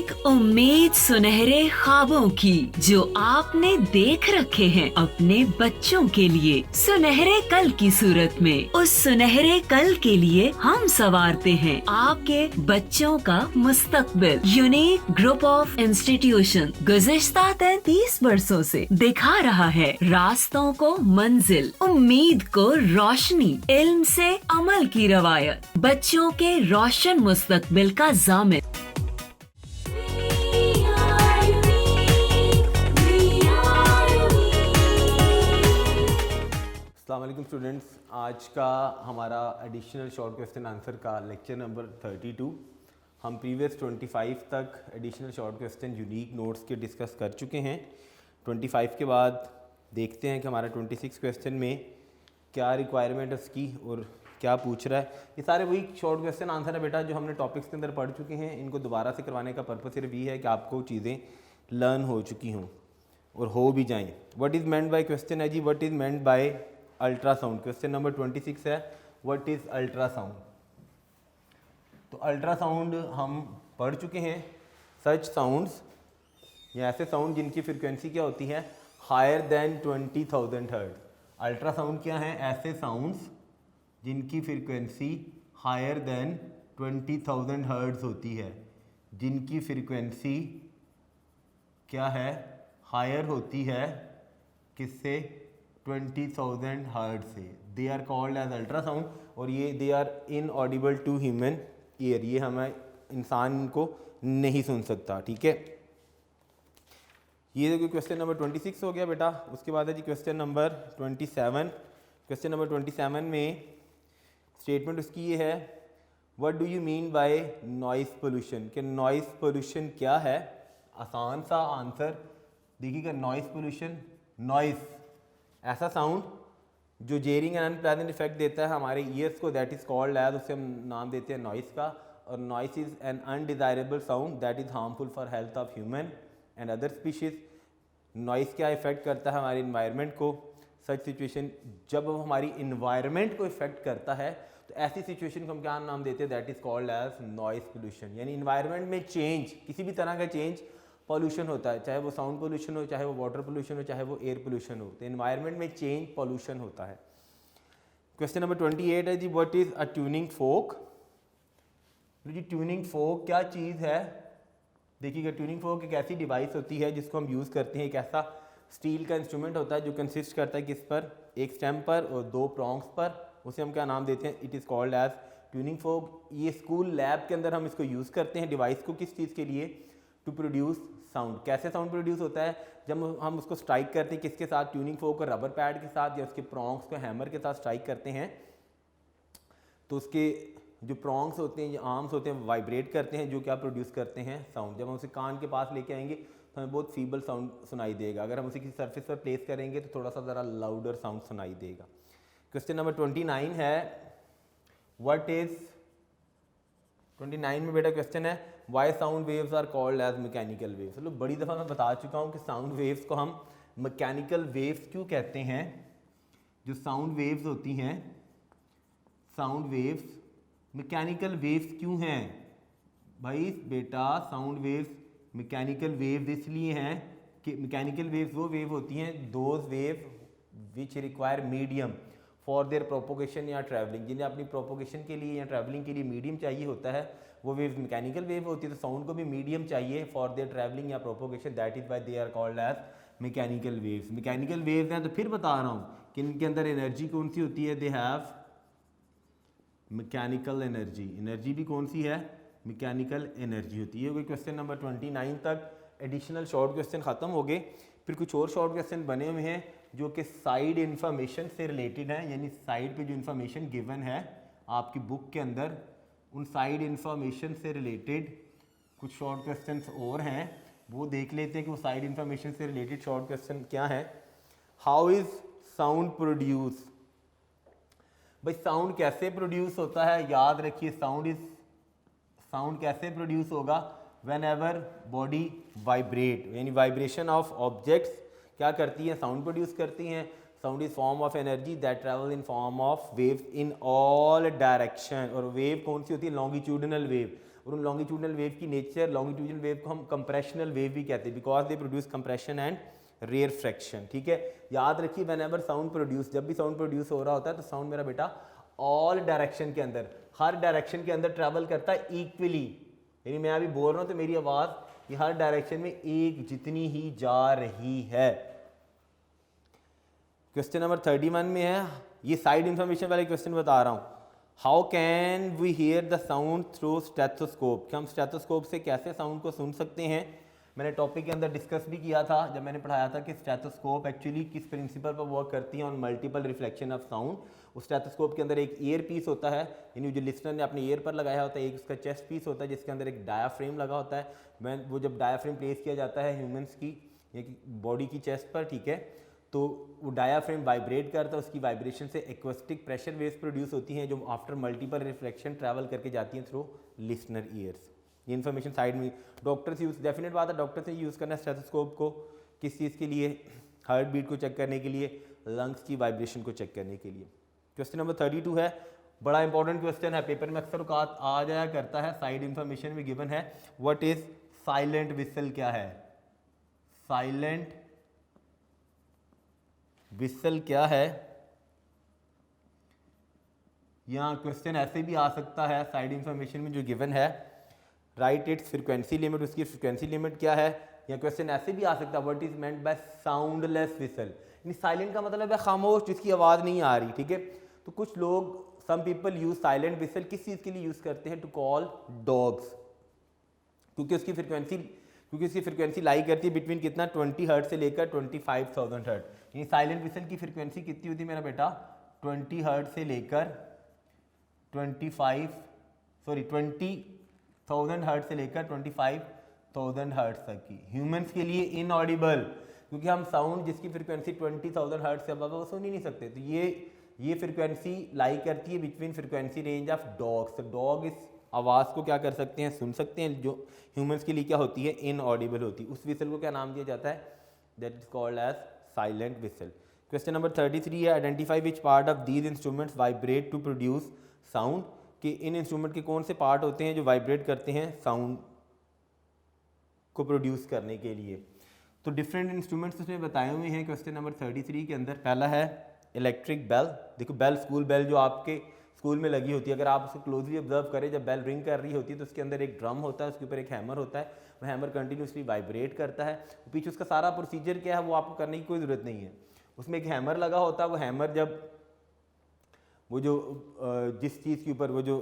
एक उम्मीद सुनहरे ख्वाबों की जो आपने देख रखे हैं अपने बच्चों के लिए, सुनहरे कल की सूरत में। उस सुनहरे कल के लिए हम संवारते हैं आपके बच्चों का मुस्तकबिल। यूनिक ग्रुप ऑफ इंस्टीट्यूशन गुज़िश्ता 33 वर्षों से दिखा रहा है रास्तों को मंजिल, उम्मीद को रोशनी, इल्म से अमल की रवायत, बच्चों के रोशन मुस्तकबिल का ज़ामिन। अस्सलाम वालेकुम स्टूडेंट्स, आज का हमारा एडिशनल शॉर्ट क्वेश्चन आंसर का लेक्चर नंबर 32। हम प्रीवियस 25 तक additional short question unique notes के डिस्कस कर चुके हैं। 25 के बाद देखते हैं कि हमारा 26 क्वेश्चन में क्या रिक्वायरमेंट है उसकी और क्या पूछ रहा है। ये सारे वही शॉर्ट क्वेश्चन आंसर है बेटा जो हमने टॉपिक्स के अंदर पढ़ चुके हैं। इनको दोबारा से करवाने का पर्पस सिर्फ ये है कि आपको चीज़ें लर्न हो चुकी हों और हो भी जाएँ। What is meant by question है जी, what is meant by ultrasound. Question number 26 है, व्हाट इज़ अल्ट्रासाउंड। तो अल्ट्रासाउंड हम पढ़ चुके हैं। सच साउंड्स, या ऐसे साउंड जिनकी फ्रिक्वेंसी क्या होती है, हायर देन 20,000 हर्ट्ज। अल्ट्रासाउंड क्या है, ऐसे साउंड्स जिनकी फ्रिक्वेंसी हायर देन 20,000 हर्ट्ज होती है, जिनकी फ्रिक्वेंसी क्या है, हायर होती है किससे, 20,000 हर्ट्ज से। They are called as ultrasound और ये they are inaudible to human ear, ये हमें इंसान को नहीं सुन सकता। ठीक है, ये क्वेश्चन नंबर 26 हो गया बेटा। उसके बाद है जी क्वेश्चन नंबर 27। क्वेश्चन नंबर 27 में स्टेटमेंट उसकी ये है, what do you mean by noise pollution. कि नॉइस पोल्यूशन क्या है। आसान सा आंसर देखिएगा, नॉइस पोल्यूशन, नॉइस ऐसा साउंड जो जेरिंग एंड अनप्लेजेंट इफेक्ट देता है हमारे ईयर्स को, दैट इज़ कॉल्ड एज, उसे हम नाम देते हैं नॉइस का। और noise is an undesirable sound that is harmful for health of human and other species. Noise क्या इफेक्ट करता है हमारे इन्वायरमेंट को। सच सिचुएशन, जब वो हमारी इन्वायरमेंट को इफेक्ट करता है तो ऐसी सिचुएशन को हम क्या नाम देते हैं, that is called as noise pollution. यानी इन्वायरमेंट में चेंज, किसी भी तरह का चेंज पॉल्यूशन होता है, चाहे वो साउंड पोल्यूशन हो, चाहे वो वाटर पोल्यूशन हो, चाहे वो एयर पोल्यूशन हो, तो इन्वायरमेंट में चेंज पॉल्यूशन होता है। क्वेश्चन नंबर 28 है जी, what is a tuning fork. जी ट्यूनिंग फोक क्या चीज़ है। देखिएगा, ट्यूनिंग फोक एक ऐसी डिवाइस होती है जिसको हम यूज़ करते हैं। एक ऐसा स्टील का इंस्ट्रूमेंट होता है जो कंसिस्ट करता है किस पर, एक स्टेम पर और दो प्रॉन्ग्स पर। उसे हम क्या नाम देते हैं, it is called as tuning fork. ये स्कूल लैब के अंदर हम इसको यूज़ करते हैं डिवाइस को, किस चीज़ के लिए, टू प्रोड्यूस साउंड। कैसे साउंड प्रोड्यूस होता है, जब हम उसको स्ट्राइक करते हैं किसके साथ, ट्यूनिंग फोक को रबर पैड के साथ या उसके प्रॉन्ग्स को हैमर के साथ स्ट्राइक करते हैं, तो उसके जो प्रॉन्ग्स होते हैं, जो आर्म्स होते हैं, वाइब्रेट करते हैं, जो क्या प्रोड्यूस करते हैं, साउंड। जब हम उसे कान के पास लेके आएंगे तो हमें बहुत फीबल साउंड सुनाई देगा। अगर हम उसे किसी सरफेस पर प्लेस करेंगे तो थोड़ा सा ज़रा लाउडर साउंड सुनाई देगा। क्वेश्चन नंबर 29 है, व्हाट इज़ 29 में बेटा क्वेश्चन है, why sound waves are called as mechanical waves. चलो बड़ी दफ़ा मैं बता चुका हूँ कि साउंड वेव्स को हम मैकेनिकल वेव्स क्यों कहते हैं। जो साउंड वेव्स होती हैं, साउंड वेव्स मैकेनिकल वेव्स क्यों हैं भाई बेटा। साउंड वेव्स मैकेनिकल वेव्स इसलिए हैं कि मैकेनिकल वेव्स वो वेव होती हैं, those wave which require medium for their propagation या ट्रैवलिंग। जिन्हें अपनी प्रोपोगेशन के लिए या ट्रैवलिंग के लिए मीडियम चाहिए होता है, वो वेव मैकेनिकल वेव होती है। तो साउंड को भी मीडियम चाहिए फॉर देयर ट्रैवलिंग या propagation, that is why they are called as mechanical waves. Mechanical waves हैं तो फिर बता रहा हूँ कि इनके अंदर एनर्जी कौन सी होती है, they have mechanical energy. Energy भी कौन सी है, मैकेनिकल एनर्जी होती है। क्वेश्चन नंबर 29 तक एडिशनल शॉर्ट क्वेश्चन ख़त्म हो गए। फिर कुछ और शॉर्ट क्वेश्चन बने हुए हैं जो कि साइड इन्फॉर्मेशन से रिलेटेड हैं, यानी साइड पे जो इन्फॉर्मेशन गिवन है आपकी बुक के अंदर, उन साइड इन्फॉर्मेशन से रिलेटेड कुछ शॉर्ट क्वेश्चंस और हैं, वो देख लेते हैं कि वो साइड इन्फॉर्मेशन से रिलेटेड शॉर्ट क्वेश्चन क्या है। How is sound produce. भाई साउंड कैसे प्रोड्यूस होता है, याद रखिए, साउंड कैसे प्रोड्यूस होगा, वेन एवर बॉडी वाइब्रेट, यानी वाइब्रेशन ऑफ ऑब्जेक्ट्स क्या करती है, साउंड प्रोड्यूस करती हैं। Sound is form of energy that travel in form of waves in all direction. और वेव कौन सी होती है, लॉन्गिट्यूडिनल वेव। और उन लॉन्गिट्यूडनल वेव की नेचर, लॉन्गिट्यूडनल वेव को हम कंप्रेशनल वेव भी कहते हैं because they produce compression and rarefaction. ठीक है, याद रखिए व्हेन एवर साउंड प्रोड्यूस, जब भी साउंड प्रोड्यूस हो रहा होता है तो साउंड मेरा बेटा ऑल डायरेक्शन के अंदर, हर डायरेक्शन के अंदर ट्रैवल करता है इक्वली। यानी मैं अभी बोल रहा हूँ तो मेरी आवाज़ ये हर डायरेक्शन में एक जितनी ही जा रही है। क्वेश्चन नंबर 31 में है, ये साइड इंफॉर्मेशन वाले क्वेश्चन बता रहा हूँ। How can we hear the sound through stethoscope, कि हम स्टेथोस्कोप से कैसे साउंड को सुन सकते हैं। मैंने टॉपिक के अंदर डिस्कस भी किया था जब मैंने पढ़ाया था कि स्टेथोस्कोप एक्चुअली किस प्रिंसिपल पर वर्क करती है, on multiple reflection of sound. उस स्टेथोस्कोप के अंदर एक ईयर पीस होता है, यानी जो लिसनर ने अपने ईयर पर लगाया होता है, एक उसका चेस्ट पीस होता है जिसके अंदर एक डायाफ्रेम लगा होता है। वो जब डायाफ्रेम प्लेस किया जाता है ह्यूमंस की बॉडी की चेस्ट पर, ठीक है, तो वो डायाफ्रेम वाइब्रेट करता है, उसकी वाइब्रेशन से एक्वेस्टिक प्रेशर वेव्स प्रोड्यूस होती हैं जो आफ्टर मल्टीपल रिफ्लेक्शन ट्रैवल करके जाती हैं थ्रू लिसनर ईयर्स। ये इन्फॉर्मेशन साइड में डॉक्टर्स यूज़, डेफिनेट बात है डॉक्टर से यूज़ करना स्टेथोस्कोप को किस चीज़ के लिए, हार्ट बीट को चेक करने के लिए, लंग्स की वाइब्रेशन को चेक करने के लिए। क्वेश्चन नंबर 32 है, बड़ा इंपॉर्टेंट क्वेश्चन है, पेपर में अक्सर औकात आ जाया करता है, साइड इंफॉर्मेशन में गिवन है। व्हाट इज साइलेंट विसल, क्या है साइलेंट विसल क्या है। यहाँ क्वेश्चन ऐसे भी आ सकता है साइड इंफॉर्मेशन में जो गिवन है, राइट इट्स फ्रीक्वेंसी लिमिट, उसकी फ्रीक्वेंसी लिमिट क्या है। या क्वेश्चन ऐसे भी आ सकता है, what is meant by soundless whistle, यानी साइलेंट का मतलब है खामोश जिसकी आवाज़ नहीं आ रही। ठीक है, तो कुछ लोग some people use silent whistle किस चीज़ के लिए यूज़ करते हैं, टू कॉल डॉग्स, क्योंकि उसकी फ्रीक्वेंसी लाई करती है बिटवीन कितना 20 हर्ट्ज से लेकर 25,000 हर्ट्ज। यानी साइलेंट विसल की फ्रीक्वेंसी कितनी होती है मेरा बेटा, 20 हर्ट्ज से लेकर 20,000 हर्ट्ज से लेकर 25,000 हर्ट्ज तक की। ह्यूमंस के लिए इनऑडिबल, क्योंकि हम साउंड जिसकी फ्रीक्वेंसी 20,000 हर्ट्ज से अबव वो सुन ही नहीं सकते। तो ये फ्रीक्वेंसी लाई करती है between frequency range of dogs. तो डॉग इस आवाज़ को क्या कर सकते हैं, सुन सकते हैं, जो ह्यूमंस के लिए क्या होती है, इनऑडिबल होती है। उस विसल को क्या नाम दिया जाता है, that is called as silent whistle. Question number 33 है, identify which part of these instruments vibrate to produce sound, कि इन इंस्ट्रूमेंट के कौन से पार्ट होते हैं जो वाइब्रेट करते हैं साउंड को प्रोड्यूस करने के लिए। तो डिफरेंट इंस्ट्रूमेंट्स उसमें बताए हुए हैं क्वेश्चन नंबर 33 के अंदर। पहला है इलेक्ट्रिक बेल। देखो बेल, स्कूल बेल जो आपके स्कूल में लगी होती है, अगर आप उसको क्लोजली ऑब्जर्व करें, जब बेल रिंग कर रही होती है तो उसके अंदर एक ड्रम होता है, उसके ऊपर एक हैमर होता है, वो हैमर कंटिन्यूसली वाइब्रेट करता है। पीछे उसका सारा प्रोसीजर क्या है वो आपको करने की कोई ज़रूरत नहीं है। उसमें एक हैमर लगा होता है, वो हैमर जब वो जो जिस चीज़ के ऊपर वो जो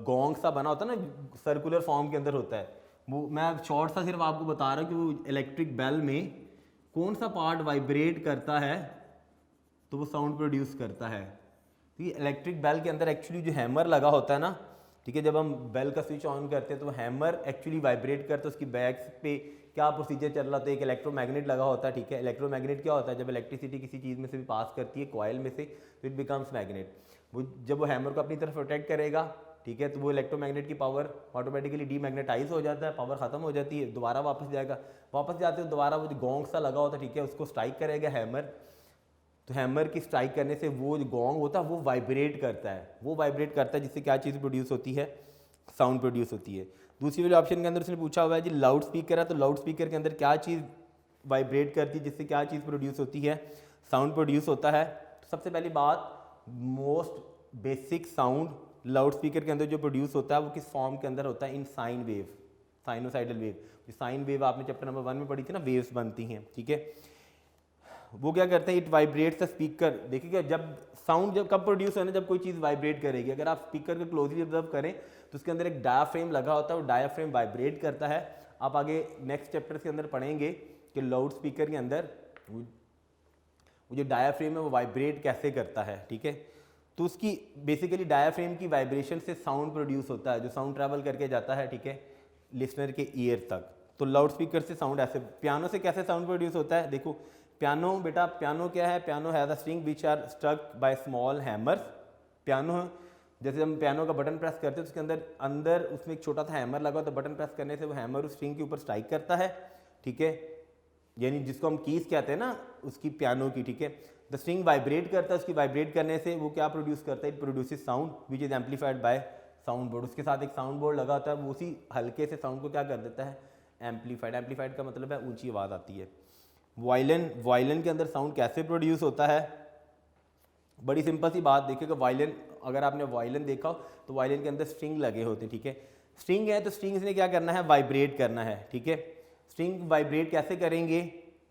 गोंग सा बना होता है ना, सर्कुलर फॉर्म के अंदर होता है, वो मैं शॉर्ट सा सिर्फ आपको बता रहा हूँ कि वो इलेक्ट्रिक बेल में कौन सा पार्ट वाइब्रेट करता है तो वो साउंड प्रोड्यूस करता है। तो ये इलेक्ट्रिक बेल के अंदर एक्चुअली जो हैमर लगा होता है ना, ठीक है, जब हम बेल का स्विच ऑन करते हैं तो हैमर एक्चुअली वाइब्रेट करता है। उसकी बैक पे क्या प्रोसीजर चल रहा था, एक इलेक्ट्रोमैग्नेट लगा होता है। ठीक है, इलेक्ट्रोमैग्नेट क्या होता है, जब इलेक्ट्रिसिटी किसी चीज़ में से भी पास करती है कॉइल में से तो इट बिकम्स मैग्नेट। वो जब वो हैमर को अपनी तरफ प्रोटेक्ट करेगा, ठीक है, तो वो इलेक्ट्रोमैग्नेट की पावर ऑटोमेटिकली डीमैग्नेटाइज हो जाता है, पावर खत्म हो जाती है, दोबारा वापस जाएगा। वापस जाते हो दोबारा वो जो गोंग सा लगा होता है, ठीक है, उसको स्ट्राइक करेगा हैमर। तो हैमर की स्ट्राइक करने से वो जो गोंग होता है वो वाइब्रेट करता है, जिससे क्या चीज़ प्रोड्यूस होती है, साउंड प्रोड्यूस होती है। दूसरी वाले ऑप्शन के अंदर उसने पूछा हुआ है जी लाउड स्पीकर है, तो लाउड स्पीकर के अंदर क्या चीज़ वाइब्रेट करती है जिससे क्या चीज़ प्रोड्यूस होती है, साउंड प्रोड्यूस होता है। तो सबसे पहली बात, most basic sound loud speaker के अंदर जो प्रोड्यूस होता है वो किस फॉर्म के अंदर होता है, इन sine wave, sinusoidal wave. Sine wave आपने चैप्टर नंबर 1 में पढ़ी थी ना, वेव्स बनती हैं, ठीक है। वो क्या करते हैं, इट वाइब्रेट्स द स्पीकर। देखिएगा जब साउंड जब कब प्रोड्यूस होना, जब कोई चीज़ वाइब्रेट करेगी। अगर आप स्पीकर को क्लोजली ऑब्जर्व करें तो उसके अंदर एक डायाफ्रेम लगा होता है, वो डायाफ्रेम वाइब्रेट करता है। आप आगे नेक्स्ट चैप्टर के अंदर पढ़ेंगे कि लाउड स्पीकर के अंदर वो जो डायाफ्रेम है वो वाइब्रेट कैसे करता है, ठीक है। तो उसकी बेसिकली डायाफ्रेम की वाइब्रेशन से साउंड प्रोड्यूस होता है, जो साउंड ट्रैवल करके जाता है, ठीक है, लिसनर के ईयर तक। तो लाउड स्पीकर से साउंड ऐसे, पियानो से कैसे साउंड प्रोड्यूस होता है, देखो पियानो, बेटा पियानो क्या है, piano has a string which are struck by small hammers. Piano जैसे हम पियानो का बटन प्रेस करते हैं तो उसके अंदर उसमें एक छोटा सा हैमर लगा, तो बटन प्रेस करने से वो हैमर उस स्ट्रिंग के ऊपर स्ट्राइक करता है, ठीक है, यानी जिसको हम कीज कहते हैं ना उसकी पियानो की, ठीक है। द स्ट्रिंग वाइब्रेट करता है, उसकी वाइब्रेट करने से वो क्या प्रोड्यूस करता है, it produces sound which is amplified by sound board, उसके साथ एक साउंड बोर्ड लगा होता है, वो उसी हल्के से साउंड को क्या कर देता है, एम्पलीफाइड। एम्पलीफाइड का मतलब है ऊंची आवाज़ आती है। वायलिन के अंदर साउंड कैसे प्रोड्यूस होता है, बड़ी सिंपल सी बात। देखिएगा वायलिन, अगर आपने वायलिन देखा हो तो वायलिन के अंदर स्ट्रिंग लगे होते हैं, ठीक है। स्ट्रिंग है तो स्ट्रिंग्स ने क्या करना है, वाइब्रेट करना है, ठीक है। स्ट्रिंग वाइब्रेट कैसे करेंगे,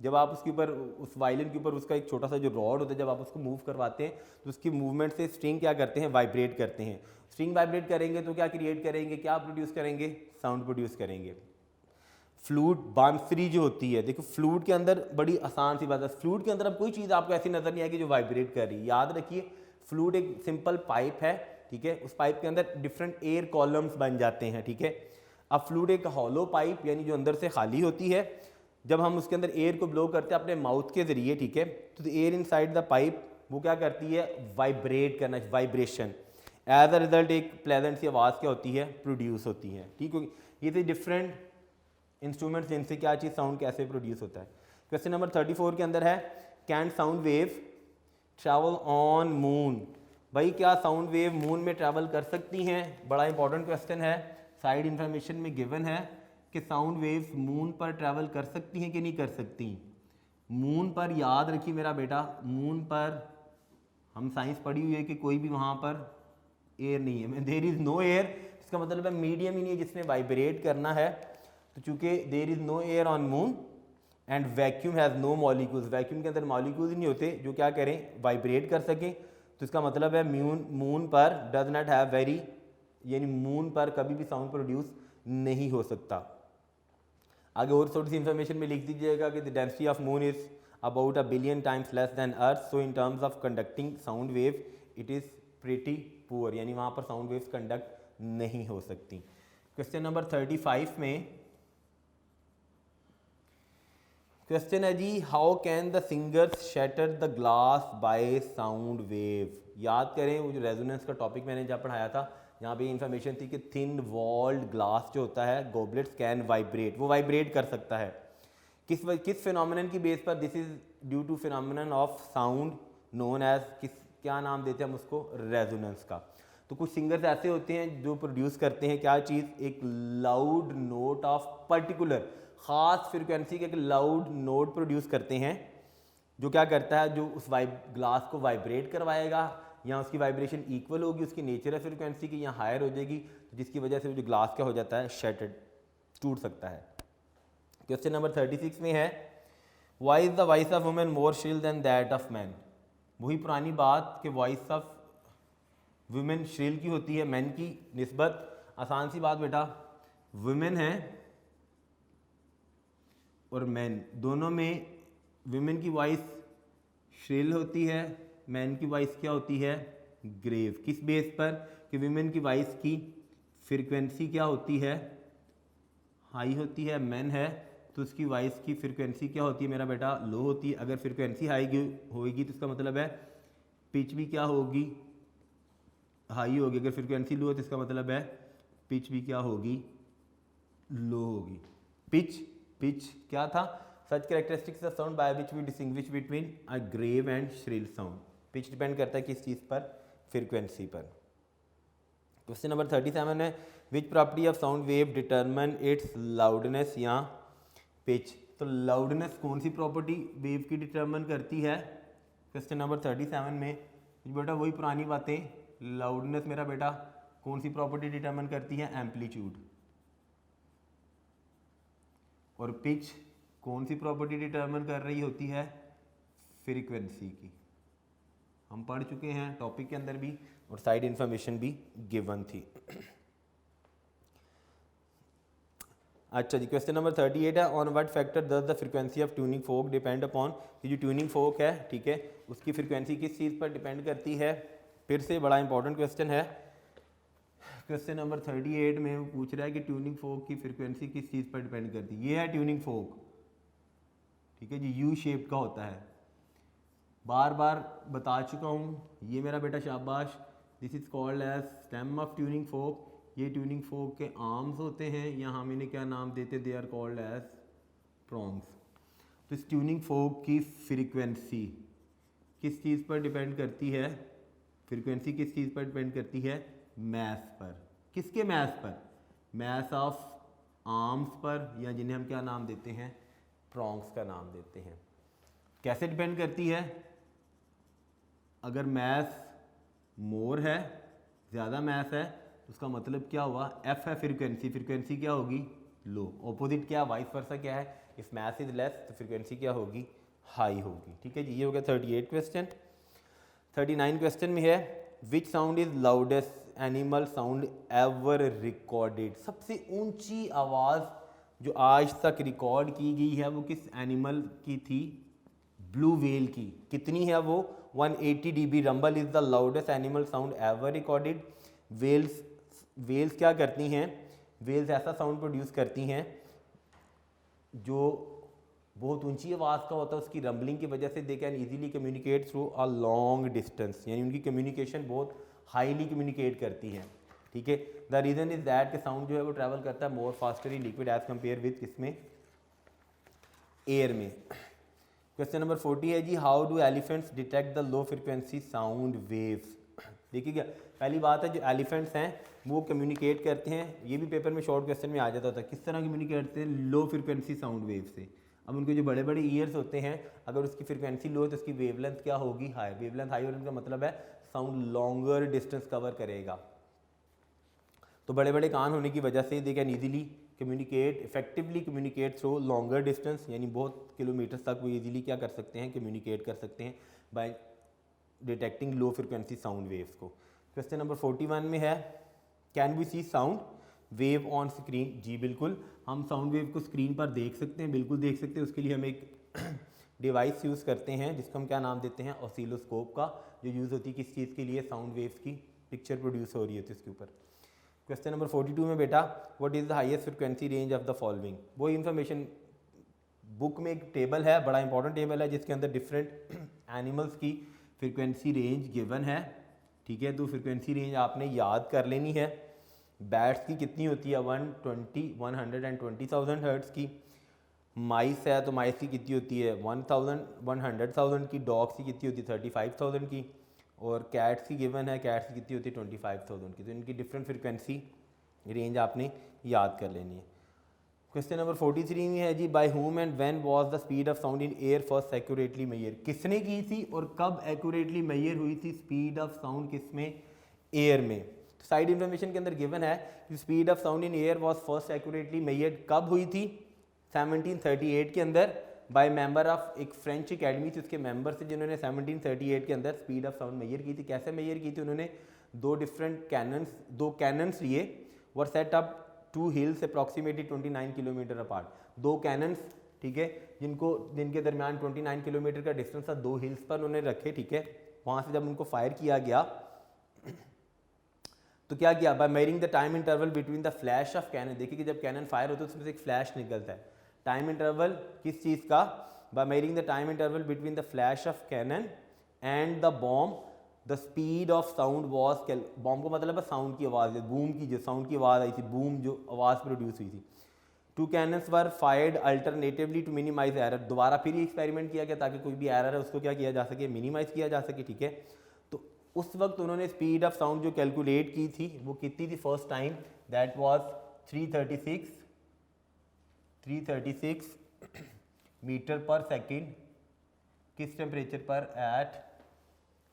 जब आप उसके ऊपर, उस वायलिन के ऊपर उसका एक छोटा सा जो रॉड होता है, जब आप उसको मूव करवाते हैं तो उसकी मूवमेंट से स्ट्रिंग क्या करते हैं, वाइब्रेट करते हैं। स्ट्रिंग वाइब्रेट करेंगे तो क्या क्रिएट करेंगे, क्या प्रोड्यूस करेंगे, साउंड प्रोड्यूस करेंगे। फ्लूट, बांसुरी जो होती है, देखो फ्लूट के अंदर बड़ी आसान सी बात है, फ्लूट के अंदर अब कोई चीज़ आपको ऐसी नज़र नहीं आएगी जो वाइब्रेट कर रही है। याद रखिए फ्लूट एक सिंपल पाइप है, ठीक है। उस पाइप के अंदर डिफरेंट एयर कॉलम्स बन जाते हैं, ठीक है। अब फ्लूट एक हॉलो पाइप, यानी जो अंदर से खाली होती है, जब हम उसके अंदर एयर को ब्लो करते हैं अपने माउथ के ज़रिए, ठीक है, तो एयर इनसाइड द पाइप वो क्या करती है, वाइब्रेट करना, वाइब्रेशन। एज अ रिजल्ट एक प्लेजेंट सी आवाज़ क्या होती है, प्रोड्यूस होती है, ठीक है। ये थे डिफरेंट इंस्ट्रूमेंट्स जिनसे क्या चीज़, साउंड कैसे प्रोड्यूस होता है। क्वेश्चन नंबर 34 के अंदर है, can sound wave travel on moon. भाई क्या साउंड वेव मून में ट्रैवल कर सकती हैं, बड़ा इंपॉर्टेंट क्वेश्चन है। साइड इन्फॉर्मेशन में गिवन है कि साउंड वेव्स मून पर ट्रैवल कर सकती हैं कि नहीं कर सकती। मून पर याद रखिए मेरा बेटा, मून पर हम साइंस पढ़ी हुई है कि कोई भी वहाँ पर एयर नहीं है, देयर इज़ नो एयर, इसका मतलब है मीडियम ही नहीं है जिसने वाइब्रेट करना है। तो चूँकि there is no air on moon and vacuum has no molecules, vacuum के अंदर मॉलिक्यूल्स ही नहीं होते जो क्या करें, वाइब्रेट कर सकें। तो इसका मतलब है मून पर डज नॉट हैव वेरी, यानी मून पर कभी भी साउंड प्रोड्यूस नहीं हो सकता। आगे और थोड़ी सी इंफॉर्मेशन में लिख दीजिएगा कि the density of moon is about 1 billion times less than earth, so in terms of conducting sound wave it is pretty poor, यानी वहाँ पर साउंड वेव्स कंडक्ट नहीं हो सकती। क्वेश्चन नंबर 35 में क्वेश्चन है जी, how can the singers shatter the glass by sound wave. याद करें वो जो रेजोनेंस का टॉपिक मैंने जहाँ पढ़ाया था, यहाँ पे इंफॉर्मेशन थी कि थिन वॉल्ड ग्लास जो होता है, गोबलेट्स कैन वाइब्रेट, वो वाइब्रेट कर सकता है। किस फिनोमिनन की बेस पर, this is due to phenomenon of sound known as, क्या नाम देते हैं हम उसको, रेजोनेंस का। तो कुछ सिंगर्स ऐसे होते हैं जो प्रोड्यूस करते हैं क्या चीज़, एक लाउड नोट ऑफ पर्टिकुलर ख़ास फ्रिक्वेंसी के एक लाउड नोट प्रोड्यूस करते हैं, जो क्या करता है, जो उस ग्लास को वाइब्रेट करवाएगा, या उसकी वाइब्रेशन इक्वल होगी उसकी नेचुरल फ्रिक्वेंसी की, या हायर हो जाएगी, जिसकी वजह से वो जो ग्लास क्या हो जाता है, शैटर्ड, टूट सकता है। क्वेश्चन नंबर 36 में है, why is the voice of women more shrill than that of man. वही पुरानी बात कि वॉइस ऑफ वुमेन श्रिल की होती है मैन की निस्बत। आसान सी बात बेटा, वुमेन है और मैन दोनों में वुमेन की वॉइस श्रिल होती है, मैन की वॉइस क्या होती है, ग्रेव। किस बेस पर, कि वुमेन की वॉइस की फ्रीक्वेंसी क्या होती है, हाई होती है, मैन है तो उसकी वॉइस की फ्रीक्वेंसी क्या होती है मेरा बेटा, लो होती है। अगर फ्रीक्वेंसी हाई होगी तो इसका मतलब है पिच भी क्या होगी, हाई होगी। अगर फ्रीक्वेंसी लो है तो इसका मतलब है पिच भी क्या होगी, लो होगी। पिच क्या था, such characteristics of sound by which we distinguish between a grave and shrill sound. Pitch depend करता है किस चीज़ पर, फ्रीक्वेंसी पर। क्वेश्चन नंबर 37 है, which property of sound wave determine it's loudness या पिच। तो लाउडनेस कौन सी प्रॉपर्टी वेव की डिटरमिन करती है। क्वेश्चन नंबर 37 में बेटा वही पुरानी बातें, लाउडनेस मेरा बेटा कौन सी प्रॉपर्टी डिटरमिन करती है, एम्पलीट्यूड। और पिच कौन सी प्रॉपर्टी डिटरमिन कर रही होती है, फ्रीक्वेंसी की। हम पढ़ चुके हैं टॉपिक के अंदर भी, और साइड इंफॉर्मेशन भी गिवन थी। अच्छा जी, क्वेश्चन नंबर 38 है, on what factor does the frequency of tuning folk depend upon. कि जो ट्यूनिंग फोक है, ठीक है, उसकी फ्रीक्वेंसी किस चीज़ पर डिपेंड करती है। फिर से बड़ा इंपॉर्टेंट क्वेश्चन है। क्वेश्चन नंबर 38 में वो पूछ रहा है कि ट्यूनिंग फोक की फ्रीक्वेंसी किस चीज़ पर डिपेंड करती है। ये है ट्यूनिंग फोक, ठीक है जी, यू शेप का होता है, बार बार बता चुका हूँ। ये मेरा बेटा शाबाश, this is called as stem of tuning fork. ये ट्यूनिंग फोक के आर्म्स होते हैं, या हम इन्हें क्या नाम देते, they are called as prongs. तो इस ट्यूनिंग फोक की फ्रीक्वेंसी किस चीज़ पर डिपेंड करती है, फ्रीक्वेंसी किस चीज़ पर डिपेंड करती है, मैथ पर। किसके मैथ पर? मैथ ऑफ आर्म्स पर, या जिन्हें हम क्या नाम देते हैं, प्रॉन्ग्स का नाम देते हैं। कैसे डिपेंड करती है? अगर मैथ मोर है, ज़्यादा मैथ है, उसका मतलब क्या हुआ? एफ है फ्रीक्वेंसी, फ्रीक्वेंसी क्या होगी? लो। ऑपोजिट क्या, वाइस वर्सा क्या है? इफ मैथ इज लेस तो फ्रीक्वेंसी क्या होगी? हाई होगी। ठीक है जी, ये हो गया 38 क्वेश्चन। 39 क्वेश्चन में है विच sound is loudest animal sound ever recorded. सबसे ऊंची आवाज़ जो आज तक रिकॉर्ड की गई है वो किस एनिमल की थी? ब्लू व्हेल की। कितनी है वो? 180 dB। Rumble is the loudest animal sound ever recorded. Whales क्या करती हैं? वेल्स ऐसा साउंड प्रोड्यूस करती हैं जो बहुत ऊंची आवाज़ का होता है, उसकी रंबलिंग की वजह से they can easily communicate through a long distance, यानी उनकी कम्युनिकेशन बहुत हाईली कम्युनिकेट करती हैं। ठीक है, द रीज़न इज दैट के साउंड जो है वो ट्रैवल करता है more faster in liquid as compare with किसमें? एयर में। क्वेश्चन नंबर 40 है जी how do elephants detect the low frequency sound waves. देखिए क्या पहली बात है, जो एलिफेंट्स हैं वो कम्युनिकेट करते हैं, ये भी पेपर में शॉर्ट क्वेश्चन में आ जाता था, किस तरह कम्युनिकेट करते हैं? लो फ्रिक्वेंसी साउंड वेव से। अब उनके जो बड़े बड़े ईयर्स होते हैं, अगर उसकी फ्रिक्वेंसी लो है तो उसकी वेवलेंथ क्या होगी? हाई। वेवलेंथ हाई होने का मतलब है साउंड लॉन्गर डिस्टेंस कवर करेगा। तो बड़े बड़े कान होने की वजह से they can easily communicate, effectively communicate through longer distance, यानी बहुत किलोमीटर तक वो ईजिली क्या कर सकते हैं? कम्युनिकेट कर सकते हैं by detecting low frequency sound waves को। क्वेश्चन नंबर 41 में है can we see sound wave on screen. जी बिल्कुल, हम साउंड वेव को स्क्रीन पर देख सकते हैं, बिल्कुल देख सकते हैं। उसके लिए हम एक डिवाइस यूज़ करते हैं जिसको हम क्या नाम देते हैं? ऑसिलोस्कोप का, जो यूज़ होती है किस चीज़ के लिए? साउंड वेव्स की पिक्चर प्रोड्यूस हो रही होती है उसके ऊपर। क्वेश्चन नंबर 42 में बेटा what is the highest frequency range of the following. वो इन्फॉर्मेशन बुक में एक टेबल है, बड़ा इंपॉर्टेंट टेबल है, जिसके अंदर डिफरेंट एनिमल्स की फ्रिक्वेंसी रेंज गिवन है। ठीक है, तो फ्रिक्वेंसी रेंज आपने याद कर लेनी है। बैट्स की कितनी होती है? 120,000 हर्ट्ज़ की। माइस है तो माइस की कितनी होती है? 100,000 की। डॉग्स की कितनी होती है? 35,000 की। और कैट्स की गिवन है, कैट्स की कितनी होती है? 25,000 की। तो इनकी डिफरेंट फ्रिक्वेंसी रेंज आपने याद कर लेनी है। क्वेश्चन नंबर 43 में है जी by whom and when was the speed of sound in air first accurately measure. किसने की थी और कब एक्यूरेटली मेजर हुई थी स्पीड ऑफ साउंड? किसमें? एयर में। तो साइड इन्फॉर्मेशन के अंदर गिवन है कि speed of sound in air was first accurately measured कब हुई थी? 1738 के अंदर बाय मेंबर ऑफ एक फ्रेंच एकेडमी थी, उसके मेंबर से जिन्होंने 1738 के अंदर स्पीड ऑफ साउंड मेजर की थी। कैसे मेजर की थी उन्होंने? दो कैनन्स लिए, were set up two hills approximately 29 kilometre apart. दो कैनन्स, ठीक है, जिनके दरमियान 29 किलोमीटर का डिस्टेंस था, दो हिल्स पर उन्होंने रखे। ठीक है, वहाँ से जब उनको फायर किया गया तो क्या किया? By measuring the time interval between the flash of cannon. देखिए कि जब कैनन फायर होता है उसमें से एक फ्लैश निकलता है। टाइम इंटरवल किस चीज़ का? By measuring the time interval between the flash of cannon and the bomb the speed of sound was. Bomb को मतलब है साउंड की आवाज़, बूम की जो साउंड की आवाज़ आई थी, बूम जो आवाज़ प्रोड्यूस हुई थी। Two cannons were fired alternatively to minimise error. दोबारा फिर ये एक्सपेरिमेंट किया गया ताकि कोई भी एरर है उसको क्या किया जा सके? मिनिमाइज किया जा सके। ठीक है, तो उस वक्त उन्होंने स्पीड ऑफ साउंड जो कैलकुलेट की थी वो कितनी थी first time? That was 336 metre पर सेकेंड। किस टेम्परेचर पर? एट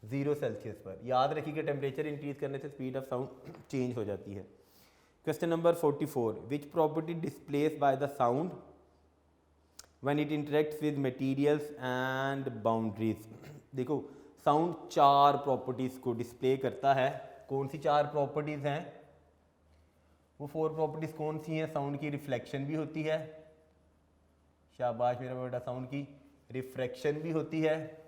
0 सेल्सियस पर। याद रखिए कि टेम्परेचर इंक्रीज करने से स्पीड ऑफ साउंड चेंज हो जाती है। Question number 44 which property displace by the sound when it interacts with materials and boundaries. देखो साउंड 4 प्रॉपर्टीज़ को डिस्प्ले करता है। कौन सी 4 प्रॉपर्टीज़ हैं? वो 4 प्रॉपर्टीज़ कौन सी हैं? साउंड की रिफ्लेक्शन भी होती है, शाबाश मेरा बेटा, साउंड की रिफ्रैक्शन भी होती है,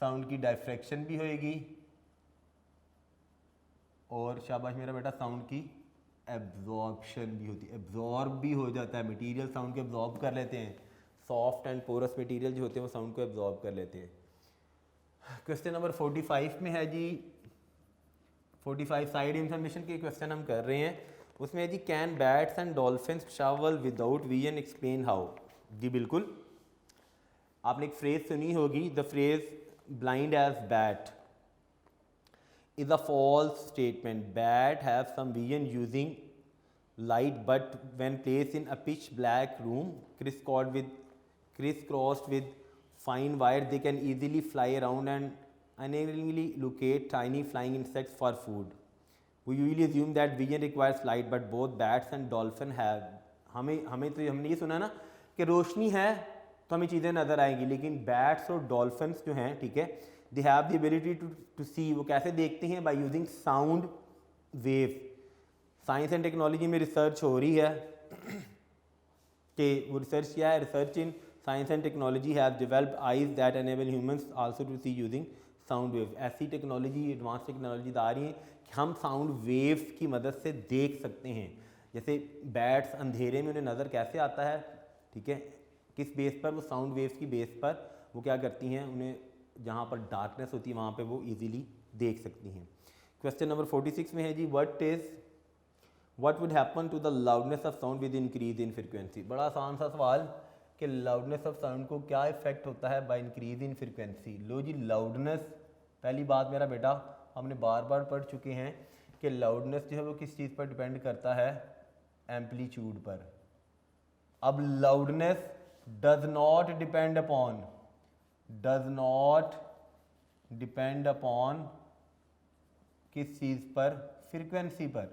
साउंड की डायफ्रैक्शन भी होएगी, और शाबाश मेरा बेटा साउंड की एब्जॉर्प्शन भी होती है। एब्जॉर्ब भी हो जाता है, मटेरियल साउंड को एब्जॉर्ब कर लेते हैं। सॉफ्ट एंड पोरस मटेरियल जो होते हैं वो साउंड को एब्जॉर्ब कर लेते हैं। क्वेश्चन नंबर 45 में है जी 45 साइड इंफॉर्मेशन के क्वेश्चन हम कर रहे हैं। उसमें है जी can bats and dolphins travel without vision, explain how. जी बिल्कुल, आपने एक फ्रेज सुनी होगी, the phrase blind as bat. is a false statement. Bat have some vision using light, but when placed in a pitch black room crisscrossed with fine wire, they can easily fly around and unerringly locate tiny flying insects for food. We usually assume that vision requires light, but both bats and dolphin have. हमने ये सुना ना कि रोशनी है तो हमें चीज़ें नज़र आएंगी, लेकिन बैट्स और डॉल्फिन्स जो हैं, ठीक है, they have the ability to see. वो कैसे देखते हैं? By using sound wave. Science and technology में रिसर्च हो रही है कि वो रिसर्च क्या है? Research in science and technology have developed eyes that enable humans also to see using sound wave. ऐसी टेक्नोलॉजी, एडवांस टेक्नोलॉजी आ रही है कि हम साउंड वेव की मदद से देख सकते हैं. जैसे बैट्स अंधेरे में उन्हें नज़र कैसे आता है, ठीक है, किस बेस पर? वो साउंड वेव्स की बेस पर वो क्या करती हैं, उन्हें जहाँ पर डार्कनेस होती है वहाँ पे वो इजीली देख सकती हैं. क्वेश्चन नंबर 46 में है जी, what would happen to the loudness of sound with increase in frequency. बड़ा आसान सा सवाल कि लाउडनेस ऑफ साउंड को क्या इफेक्ट होता है बाय इंक्रीज इन फ्रीक्वेंसी. लो जी, लाउडनेस, पहली बात मेरा बेटा हमने बार बार पढ़ चुके हैं कि लाउडनेस जो है वो किस चीज़ पर डिपेंड करता है? एम्पलीट्यूड पर. अब loudness does not depend upon किस चीज़ पर? फ्रीक्वेंसी पर.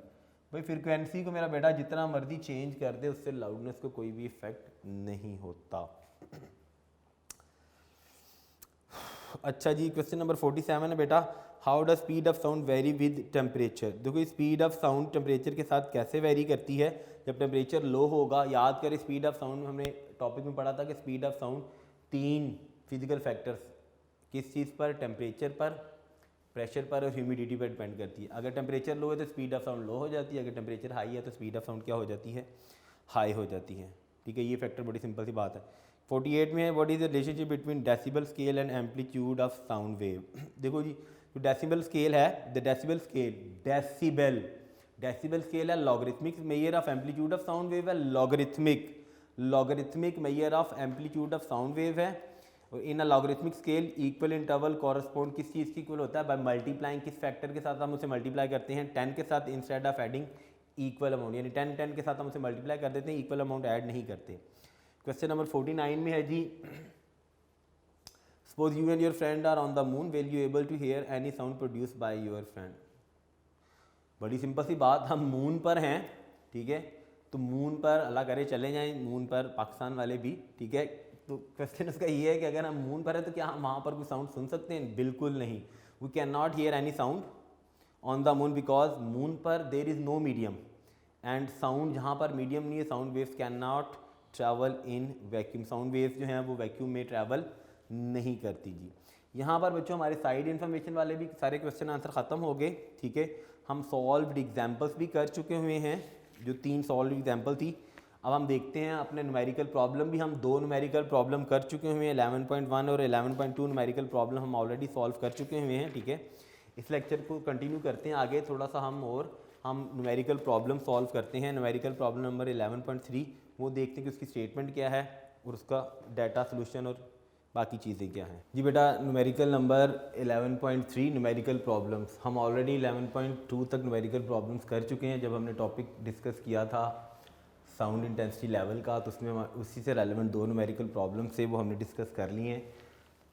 भाई फ्रीक्वेंसी को मेरा बेटा जितना मर्जी चेंज कर दे उससे लाउडनेस को कोई भी इफेक्ट नहीं होता. अच्छा जी, क्वेश्चन नंबर 47 है बेटा, how does speed of sound very with temperature. देखो स्पीड ऑफ साउंड टेम्परेचर के साथ कैसे वेरी करती है. जब टेम्परेचर लो होगा, याद करें स्पीड ऑफ साउंड हमने टॉपिक में पढ़ा था कि speed of sound 3 physical factors, किस चीज़ पर? टेम्परेचर पर, प्रेशर पर और ह्यूमिडिटी पर डिपेंड करती है. अगर टेम्परेचर लो है तो स्पीड ऑफ साउंड लो हो जाती है, अगर टेम्परेचर हाई है तो स्पीड ऑफ साउंड क्या हो जाती है? हाई हो जाती है. ठीक है, ये फैक्टर बड़ी सिंपल सी बात है. 48 में है, what is the relationship between decibel scale and amplitude of sound wave. देखो जी, जो डेसिबल स्केल है, द डेसिबल स्केल है logarithmic measure of amplitude of sound wave है. Logarithmic measure of amplitude of sound wave है. और in a logarithmic scale equal interval correspond किस चीज़ की इक्वल होता है? बाय मल्टीप्लाइंग किस फैक्टर के साथ हम उसे मल्टीप्लाई करते हैं? 10 के साथ, instead of adding equal amount. यानी 10 के साथ हम उसे मल्टीप्लाई कर देते हैं, इक्वल अमाउंट ऐड नहीं करते. क्वेश्चन नंबर 49 में है जी, suppose you and your friend are on the moon, will you able to hear any sound produce by your friend. बड़ी सिंपल सी बात, हम मून पर हैं, ठीक है, तो मून पर अल्लाह करे चले जाएं मून पर, पाकिस्तान वाले भी, ठीक है. तो क्वेश्चन उसका ये है कि अगर हम मून पर हैं तो क्या हम वहाँ पर कोई साउंड सुन सकते हैं? बिल्कुल नहीं. We can not hear any sound on the moon because moon पर there is no medium and sound, जहाँ पर मीडियम नहीं है, sound waves can not travel in vacuum. Sound waves जो हैं वो वैक्यूम में ट्रैवल नहीं करती जी. यहाँ पर बच्चों हमारे साइड इन्फॉर्मेशन वाले भी सारे क्वेश्चन आंसर ख़त्म हो गए, ठीक है. हम सॉल्व्ड एग्जाम्पल्स भी कर चुके हुए हैं, जो 3 सॉल्व एग्जाम्पल थी. अब हम देखते हैं अपने न्यूमेरिकल प्रॉब्लम भी, हम 2 न्यूमेरिकल प्रॉब्लम कर चुके हुए हैं. 11.1 और 11.2 न्यूमेरिकल प्रॉब्लम हम ऑलरेडी सॉल्व कर चुके हुए हैं, ठीक है. इस लेक्चर को कंटिन्यू करते हैं आगे, थोड़ा सा हम न्यूमेरिकल प्रॉब्लम सॉल्व करते हैं. न्यूमेरिकल प्रॉब्लम नंबर 11.3, वो देखते हैं कि उसकी स्टेटमेंट क्या है और उसका डाटा सोल्यूशन और बाकी चीज़ें क्या हैं. जी बेटा, न्यूमेरिकल नंबर 11.3 न्यूमेरिकल प्रॉब्लम्स. हम ऑलरेडी 11.2 तक न्यूमेरिकल प्रॉब्लम्स कर चुके हैं. जब हमने टॉपिक डिस्कस किया था साउंड इंटेंसिटी लेवल का, तो उसमें उसी से रेलेवेंट 2 न्यूमेरिकल प्रॉब्लम्स से वो हमने डिस्कस कर लिए हैं.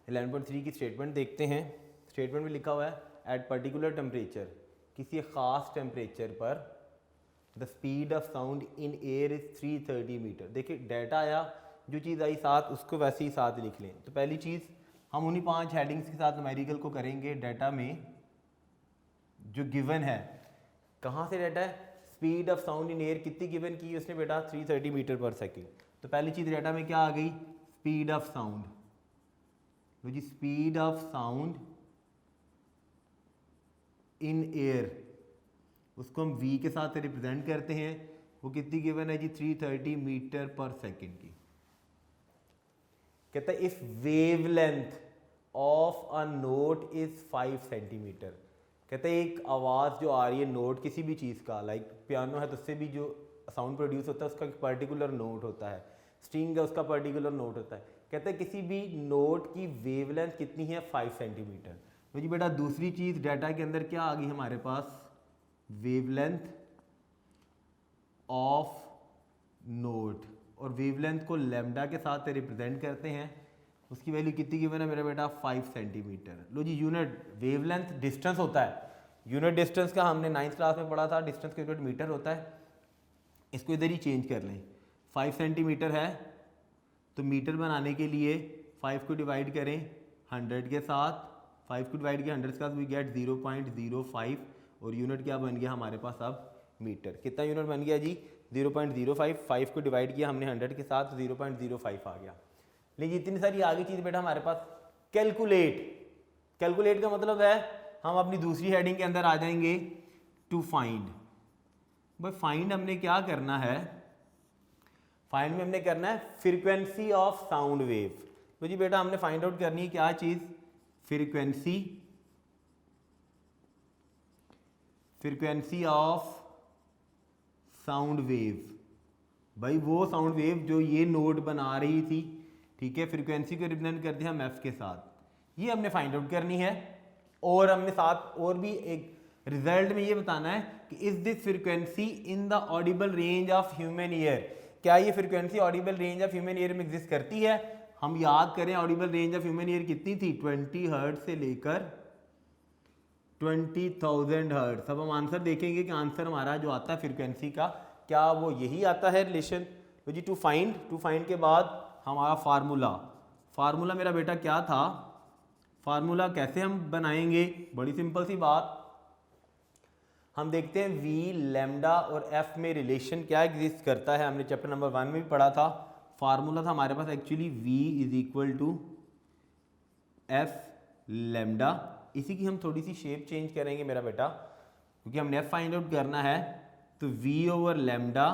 11.3 की स्टेटमेंट देखते हैं. स्टेटमेंट में लिखा हुआ है, एट पर्टिकुलर टेम्परेचर, किसी ख़ास टेम्परेचर पर the speed of sound in air is 330 metre. देखिए डाटा आया, जो चीज़ आई साथ उसको वैसे ही साथ लिख लें. तो पहली चीज़ हम उन्हीं 5 हेडिंग्स के साथ न्यूमेरिकल को करेंगे. डाटा में जो गिवन है, कहाँ से डाटा है? Speed of sound in air कितनी गिवन की उसने बेटा? 330 मीटर पर सेकेंड. तो पहली चीज़ डाटा में क्या आ गई? Speed of sound. तो जी speed of sound in air, उसको हम v के साथ रिप्रेजेंट करते हैं. वो कितनी गिवन है जी? 330 मीटर पर सेकेंड की. कहता है if wavelength of a note is 5 centimetre. कहते हैं एक आवाज़ जो आ रही है, नोट किसी भी चीज़ का, लाइक पियानो है तो उससे भी जो साउंड प्रोड्यूस होता है उसका एक पर्टिकुलर नोट होता है, स्ट्रिंग है उसका पर्टिकुलर नोट होता है. कहते हैं किसी भी नोट की वेवलेंथ कितनी है? 5 सेंटीमीटर. तो जी बेटा दूसरी चीज़ डाटा के अंदर क्या आ गई हमारे पास, वेवलेंथ ऑफ नोड, और वेवलेंथ को लैम्डा के साथ रिप्रेजेंट करते हैं। उसकी वैल्यू कितनी गिवन है मेरा बेटा, 5 सेंटीमीटर। लो जी यूनिट वेवलेंथ डिस्टेंस होता है, यूनिट डिस्टेंस का हमने 9th क्लास में पढ़ा था, डिस्टेंस का यूनिट मीटर होता है। इसको इधर ही चेंज कर लें, 5 सेंटीमीटर है तो मीटर बनाने के लिए 5 को डिवाइड करें 100 के साथ, 5 को डिवाइड किया 100 के साथ, वी गेट 0.05, और यूनिट क्या बन गया हमारे पास अब मीटर। कितना यूनिट बन गया जी, 0.05। 5 को डिवाइड किया हमने 100 के साथ, 0.05 आ गया। लेकिन इतनी सारी आगे चीज़ बेटा हमारे पास, कैलकुलेट। कैलकुलेट का मतलब है हम अपनी दूसरी हेडिंग के अंदर आ जाएंगे, टू फाइंड। भाई फाइंड हमने क्या करना है, फाइंड में हमने करना है फ्रीक्वेंसी ऑफ साउंड वेव। तो जी बेटा हमने फाइंड आउट करनी है क्या चीज़, फ्रीक्वेंसी ऑफ साउंड वेव। भाई वो साउंड वेव जो ये नोट बना रही थी, ठीक है, फ्रीक्वेंसी को रिप्रेजेंट करते हैं हम एफ के साथ, ये हमने फाइंड आउट करनी है। और हमने साथ और भी एक रिजल्ट में ये बताना है कि is this frequency in the Audible range of human ear, क्या ये frequency Audible range of human ear में एग्जिस्ट करती है। हम याद करें Audible range of human ear कितनी थी, 20 हर्ट्ज से लेकर 20,000 हर्ट्ज। अब हम आंसर देखेंगे कि आंसर हमारा जो आता है फ्रीक्वेंसी का, क्या वो यही आता है रिलेशन। तो जी टू फाइंड के बाद हमारा फार्मूला मेरा बेटा क्या था, फार्मूला कैसे हम बनाएंगे, बड़ी सिंपल सी बात, हम देखते हैं वी लैम्डा और एफ में रिलेशन क्या एग्जिस्ट करता है। हमने चैप्टर नंबर 1 में भी पढ़ा था। फार्मूला था हमारे पास actually v is equal to F lambda. इसी की हम थोड़ी सी शेप चेंज करेंगे मेरा बेटा, क्योंकि हमने एफ फाइंड आउट करना है। तो v over lambda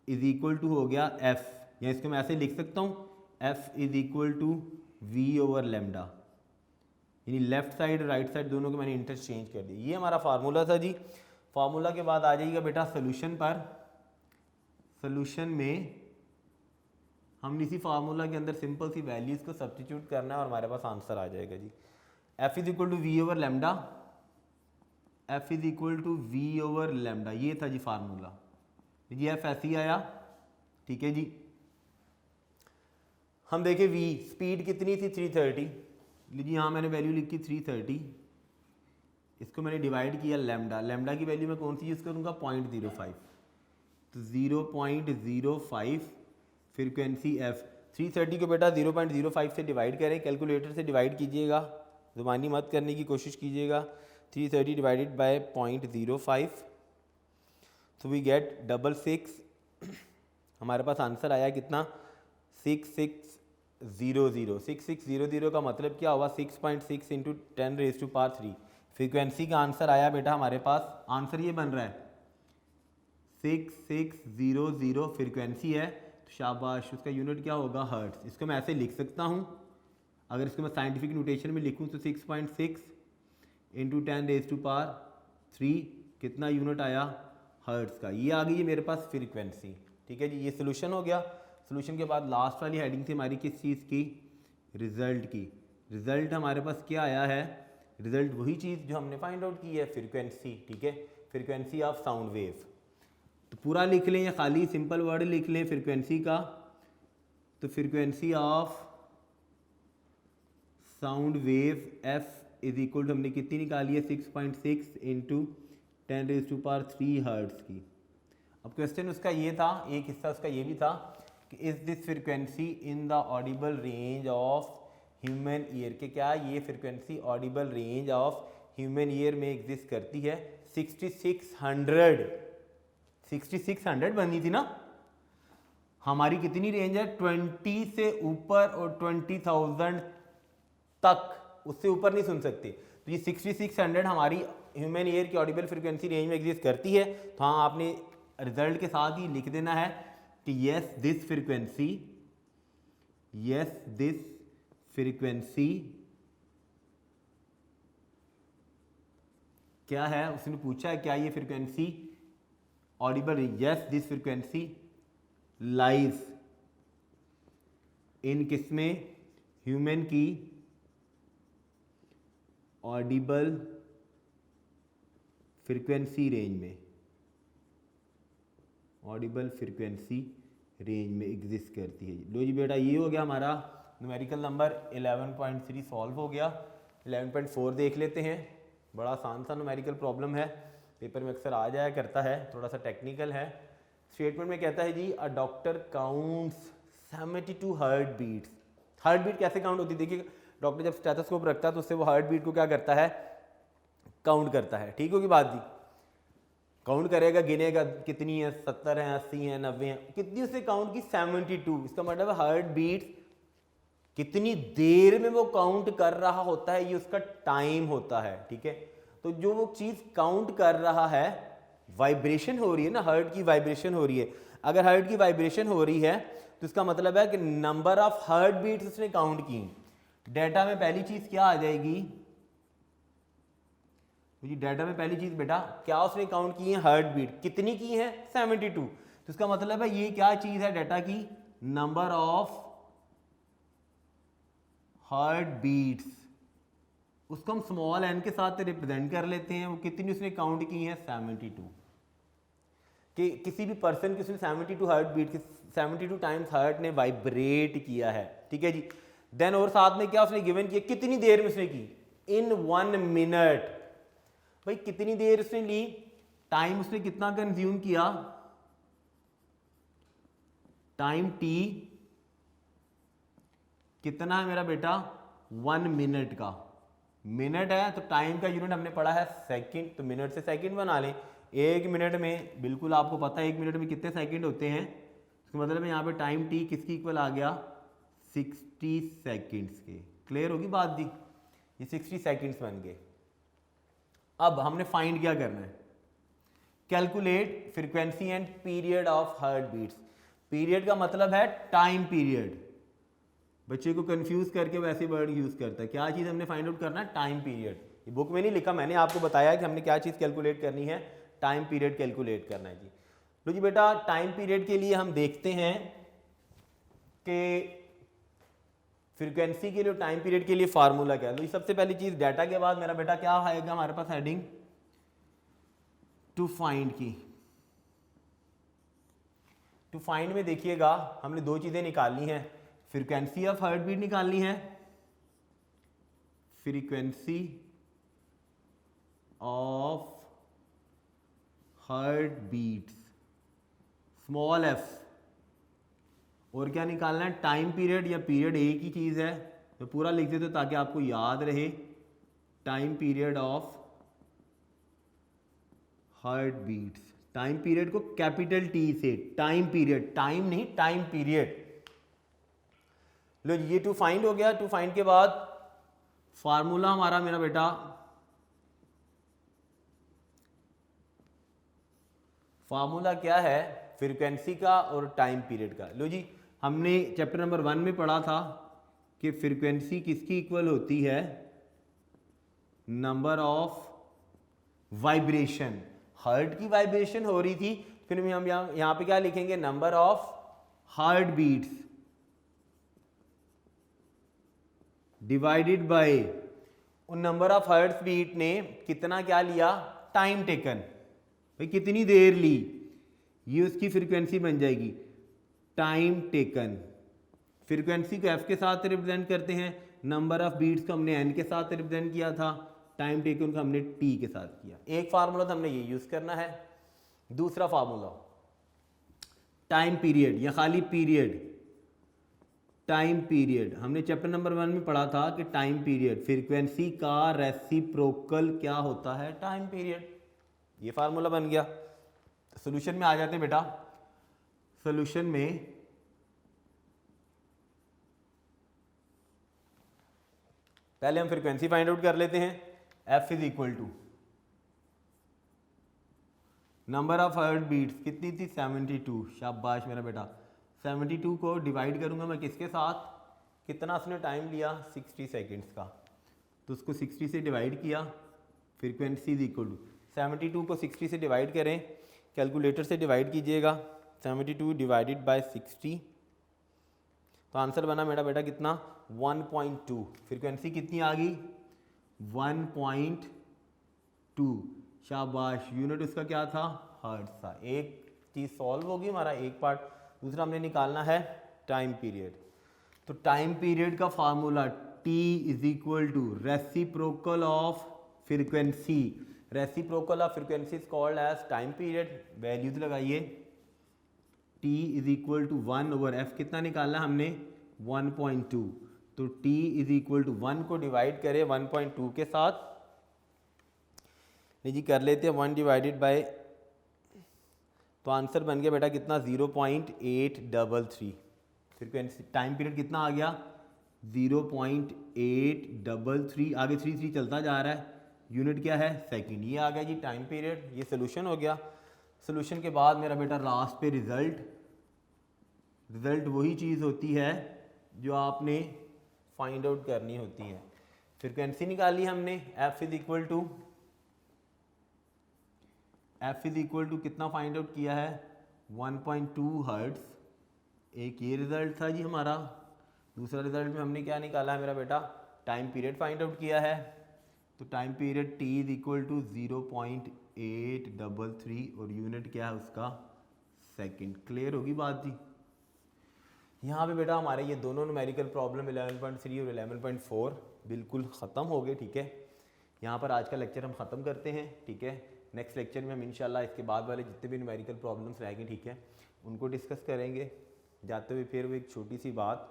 is equal to हो गया f, या इसको मैं ऐसे लिख सकता हूँ, f is equal to v over lambda, यानी लेफ्ट साइड राइट साइड दोनों को मैंने इंटरचेंज कर दिया। ये हमारा फार्मूला था जी। फार्मूला के बाद आ जाइएगा बेटा सोल्यूशन पर। सोल्यूशन में हमने इसी फार्मूला के अंदर सिंपल सी वैल्यूज को सब्स्टिट्यूट करना है और हमारे पास आंसर आ जाएगा जी। f is equal to V over lambda, f is equal to V over lambda, ये था जी फार्मूला। जी f ऐसे ही आया, ठीक है जी। हम देखें v स्पीड कितनी थी, 330। लीजिए यहाँ मैंने वैल्यू लिखी 330, इसको मैंने डिवाइड किया लैम्डा की वैल्यू मैं कौन सी यूज़ करूँगा, 0.05। तो 0.05 फ्रीक्वेंसी f, 330 को बेटा 0.05 से डिवाइड करें, कैलकुलेटर से डिवाइड कीजिएगा, ज़ुबानी मत करने की कोशिश कीजिएगा। 330 डिवाइडेड बाय 0.05, तो वी गेट 66। हमारे पास आंसर आया कितना, 6600। 6600 का मतलब क्या हुआ, 6.6 इंटू 10⁻³ फ्रीक्वेंसी का आंसर आया बेटा हमारे पास। आंसर ये बन रहा है 6600 फ्रीक्वेंसी है, तो शाबाश, उसका यूनिट क्या होगा, हर्ट्स। इसको मैं ऐसे लिख सकता हूँ, अगर इसको मैं साइंटिफिक नोटेशन में लिखूँ तो 6.6 इंटू 10⁻³ कितना यूनिट आया, हर्ट्स का। ये आ गई है मेरे पास फ्रीक्वेंसी, ठीक है जी। ये सोल्यूशन हो गया। सोल्यूशन के बाद लास्ट वाली हेडिंग थी हमारी किस चीज़ की, रिजल्ट की। रिजल्ट हमारे पास क्या आया है, रिजल्ट वही चीज़ जो हमने फाइंड आउट की है, फ्रीक्वेंसी, ठीक है, फ्रीक्वेंसी ऑफ साउंड वेव। तो पूरा लिख लें या खाली सिंपल वर्ड लिख लें फ्रीक्वेंसी का, तो frequency of sound wave f is equal to हमने कितनी निकाली है, 6.6 इंटू 10⁻³ हर्ट्स की। अब क्वेश्चन उसका ये था, एक हिस्सा उसका ये भी था कि is this frequency in the Audible range of human ear, के क्या ये frequency Audible range of human ear में एग्जिस्ट करती है। 6600 बनी थी ना, हमारी कितनी रेंज है, 20 से ऊपर और 20,000 तक, उससे ऊपर नहीं सुन सकते। तो ये 6600 हमारी ह्यूमन ईयर की ऑडिबल फ्रीक्वेंसी रेंज में एग्जिस्ट करती है। तो हाँ, आपने रिजल्ट के साथ ही लिख देना है कि यस दिस फ्रीक्वेंसी क्या है, उसने पूछा है क्या ये frequency Audible, yes this frequency lies in किसमें, ह्यूमन की ऑडिबल फ्रीक्वेंसी रेंज में, ऑडिबल फ्रीक्वेंसी रेंज में एग्जिस्ट करती है। लो जी बेटा, ये हो गया हमारा न्यूमेरिकल नंबर 11.3 सॉल्व हो गया। 11.4 देख लेते हैं। बड़ा आसान सा न्यूमेरिकल प्रॉब्लम है, पेपर में अक्सर आ जाया करता है, थोड़ा सा टेक्निकल है। स्टेटमेंट में कहता है जी a doctor counts 72 heart beats. Heart beat कैसे काउंट होती है? देखिए, डॉक्टर जब स्टेथोस्कोप रखता है तो उससे वो हार्ट बीट को क्या करता है? काउंट करता है। ठीक होगी बात जी? काउंट करेगा, गिनेगा कितनी है, 70 है, 80 है, 90 है, कितनी उसने काउंट की? 72। इसका मतलब है हार्ट बीट कितनी देर में वो काउंट कर रहा होता है, ये उसका टाइम होता है। ठीक है, तो जो वो चीज काउंट कर रहा है, वाइब्रेशन हो रही है ना, हार्ट की वाइब्रेशन हो रही है। अगर हार्ट की वाइब्रेशन हो रही है तो इसका मतलब है कि नंबर ऑफ हार्ट बीट्स उसने काउंट की। डेटा में पहली चीज क्या आ जाएगी जी? डेटा में पहली चीज बेटा क्या उसने काउंट की है? Heart beat. कितनी की है? 72। तो इसका मतलब है ये क्या चीज है डेटा की? Number of heart beats. उसको हम स्मॉल एन के साथ रिप्रेजेंट कर लेते हैं। वो कितनी उसने काउंट की है? 72। कि किसी भी पर्सन की उसने 72 हार्ट बीट, 72 टाइम्स हार्ट ने वाइब्रेट किया है। ठीक है जी। देन और साथ में क्या उसने गिवन किया? कितनी देर में उसने की? इन 1 मिनट। भाई कितनी देर उसने ली? टाइम उसने कितना कंज्यूम किया? टाइम टी कितना है मेरा बेटा? 1 मिनट का। मिनट है तो टाइम का यूनिट हमने पढ़ा है सेकंड, तो मिनट से सेकंड बना लें। 1 मिनट में बिल्कुल आपको पता है 1 मिनट में कितने सेकंड होते हैं। इसका मतलब है यहाँ पे टाइम टी किसकी इक्वल आ गया? 60 सेकंड्स के। क्लियर होगी बात दी? ये 60 सेकंड्स बन गए। अब हमने फाइंड क्या करना है? Calculate frequency and period of heart beats. Period का मतलब है टाइम पीरियड। बच्चे को कंफ्यूज करके वैसे वर्ड यूज करता है। क्या चीज हमने फाइंड आउट करना है? Time period. ये बुक में नहीं लिखा, मैंने आपको बताया कि हमने क्या चीज कैलकुलेट करनी है? टाइम पीरियड कैलकुलेट करना है जी। लो जी बेटा, टाइम पीरियड के लिए हम देखते हैं कि फ्रीक्वेंसी के लिए, टाइम पीरियड के लिए फार्मूला क्या है। तो सबसे पहली चीज डाटा के बाद मेरा बेटा क्या आएगा हमारे पास? हेडिंग टू फाइंड की। टू फाइंड में देखिएगा हमने 2 चीजें निकालनी है। फ्रीक्वेंसी ऑफ हार्ट बीट निकालनी है, frequency of heart beats small F, और क्या निकालना है? टाइम पीरियड या पीरियड एक ही चीज है, तो पूरा लिख देते ताकि आपको याद रहे। Time period of heart beats. Time period को कैपिटल टी से, टाइम पीरियड, टाइम नहीं, टाइम पीरियड। लो ये टू फाइंड हो गया। टू फाइंड के बाद फार्मूला हमारा मेरा बेटा, फार्मूला क्या है? फ्रीक्वेंसी का और टाइम पीरियड का। लो जी, हमने चैप्टर नंबर 1 में पढ़ा था कि फ्रीक्वेंसी किसकी इक्वल होती है? Number of vibration. हार्ट की वाइब्रेशन हो रही थी, फिर हम यहाँ पे क्या लिखेंगे? Number of heart beats divided by उन नंबर ऑफ हार्ट बीट ने कितना क्या लिया? Time taken. भाई कितनी देर ली, ये उसकी फ्रीक्वेंसी बन जाएगी। Time taken. फ्रीक्वेंसी को एफ के साथ रिप्रेजेंट करते हैं, नंबर ऑफ बीट्स को हमने एन के साथ रिप्रेजेंट किया था, टाइम टेकन को हमने टी के साथ किया। एक फार्मूला तो हमने ये यूज करना है। दूसरा फार्मूला टाइम पीरियड या खाली पीरियड। टाइम पीरियड हमने चैप्टर नंबर 1 में पढ़ा था कि टाइम पीरियड फ्रीक्वेंसी का रेसिप्रोकल क्या होता है? Time period. ये फार्मूला बन गया। सॉल्यूशन में आ जाते हैं बेटा। सॉल्यूशन में पहले हम फ्रीक्वेंसी फाइंड आउट कर लेते हैं। F is equal to number of heart beats कितनी थी? 72। शाबाश मेरा बेटा। 72 को डिवाइड करूंगा मैं किसके साथ? कितना उसने टाइम लिया? 60 सेकेंड्स का, तो उसको 60 से डिवाइड किया। फ्रीक्वेंसी इज इक्वल टू 72 को 60 से डिवाइड करें, कैलकुलेटर से डिवाइड कीजिएगा। 72 डिवाइडेड बाय 60, तो आंसर बना मेरा बेटा कितना? 1.2। फ्रीक्वेंसी कितनी आ गई? 1.2। शाबाश, यूनिट उसका क्या था, हर्ट्ज था। एक चीज़ सॉल्व होगी हमारा एक पार्ट। दूसरा हमने निकालना है टाइम पीरियड। तो टाइम पीरियड का formula T is equal to reciprocal of frequency. Reciprocal of frequency is called as time period. Values लगाइए, T is equal to 1/f कितना निकालना है हमने, 1.2। तो T इज इक्वल टू 1 को डिवाइड करें 1.2 के साथ, जी कर लेते हैं 1 डिवाइडेड बाय, तो आंसर बन गया बेटा कितना, 0.833। फ्रीक्वेंसी टाइम पीरियड कितना आ गया, 0.833। आगे 3 चलता जा रहा है, यूनिट क्या है, सेकंड। ये आ गया जी टाइम पीरियड। ये सोल्यूशन हो गया। सोल्यूशन के बाद मेरा बेटा लास्ट पे रिजल्ट वही चीज़ होती है जो आपने फाइंड आउट करनी होती है। फ्रीक्वेंसी निकाली हमने, एफ इज इक्वल टू कितना फाइंड आउट किया है, 1.2 हर्ट्ज। एक ये रिजल्ट था जी हमारा। दूसरा रिजल्ट में हमने क्या निकाला है मेरा बेटा, टाइम पीरियड फाइंड आउट किया है। तो time period T is equal to 0.833 और यूनिट क्या है उसका, सेकंड। क्लियर होगी बात जी। यहाँ पे बेटा हमारे ये दोनों न्यूमेरिकल प्रॉब्लम 11.3 और 11.4 बिल्कुल ख़त्म हो गए, ठीक है। यहाँ पर आज का लेक्चर हम ख़त्म करते हैं, ठीक है। नेक्स्ट लेक्चर में हम इंशाल्लाह इसके बाद वाले जितने भी न्यूमेरिकल प्रॉब्लम्स रहेंगे, ठीक है, उनको डिस्कस करेंगे। जाते हुए फिर वो एक छोटी सी बात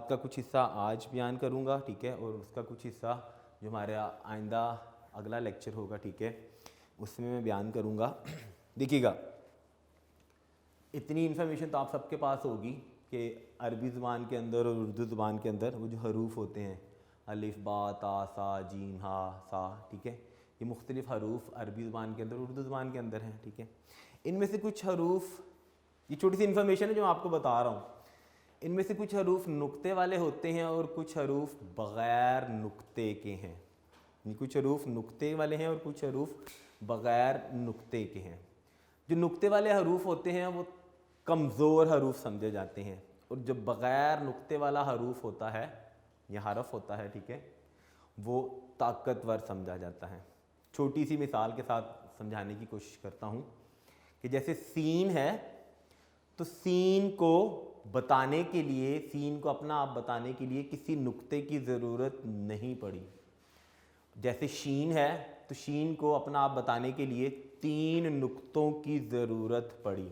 का कुछ हिस्सा आज बयान करूँगा, ठीक है, और उसका कुछ हिस्सा जो हमारे आइंदा अगला लेक्चर होगा, ठीक है, उसमें मैं बयान करूँगा। देखिएगा, इतनी इन्फॉर्मेशन तो आप सबके पास होगी कि अरबी ज़ुबान के अंदर और उर्दू ज़ुबान के अंदर वो जो हरूफ होते हैं, अलिफ बा ता सा जीम हा सा, ठीक है, ये मुख्तलिफ़ हरूफ अरबी ज़ुबान के अंदर उर्दू ज़ुबान के अंदर हैं, ठीक है। इनमें से कुछ हरूफ, ये छोटी सी इन्फॉर्मेशन है जो मैं आपको बता रहा हूँ, इनमें से कुछ हरूफ नुक्ते वाले होते हैं और कुछ हरूफ बग़ैर नुक्ते के हैं। ये कुछ हरूफ नुक्ते वाले हैं और कुछ हरूफ बग़ैर नुक्ते के हैं। जो नुक्ते वाले हरूफ होते हैं वो कमज़ोर हरूफ समझे जाते हैं, और जो बग़ैर नुक्ते वाला हरूफ होता है या हरफ होता है, ठीक है, वो ताकतवर समझा जाता है। छोटी सी मिसाल के साथ समझाने की कोशिश करता हूँ कि जैसे सीन है, तो सीन को बताने के लिए, सीन को अपना आप बताने के लिए किसी नुक्ते की ज़रूरत नहीं पड़ी। जैसे शीन है, तो शीन को अपना आप बताने के लिए 3 नुक्तों की ज़रूरत पड़ी।